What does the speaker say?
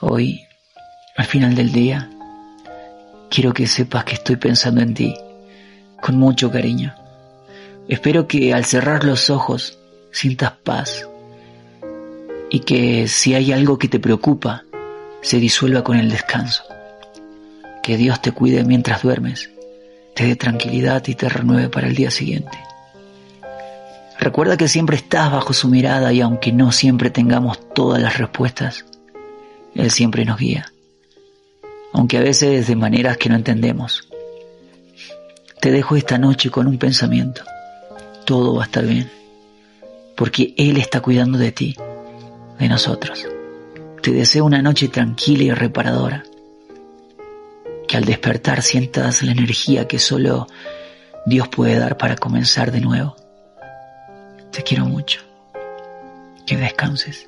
Hoy, al final del día, quiero que sepas que estoy pensando en ti con mucho cariño. Espero que al cerrar los ojos sientas paz y que si hay algo que te preocupa, se disuelva con el descanso. Que Dios te cuide mientras duermes, te dé tranquilidad y te renueve para el día siguiente. Recuerda que siempre estás bajo su mirada y aunque no siempre tengamos todas las respuestas, Él siempre nos guía, aunque a veces de maneras que no entendemos. Te dejo esta noche con un pensamiento. Todo va a estar bien, porque Él está cuidando de ti, de nosotros. Te deseo una noche tranquila y reparadora. Que al despertar sientas la energía que solo Dios puede dar para comenzar de nuevo. Te quiero mucho. Que descanses.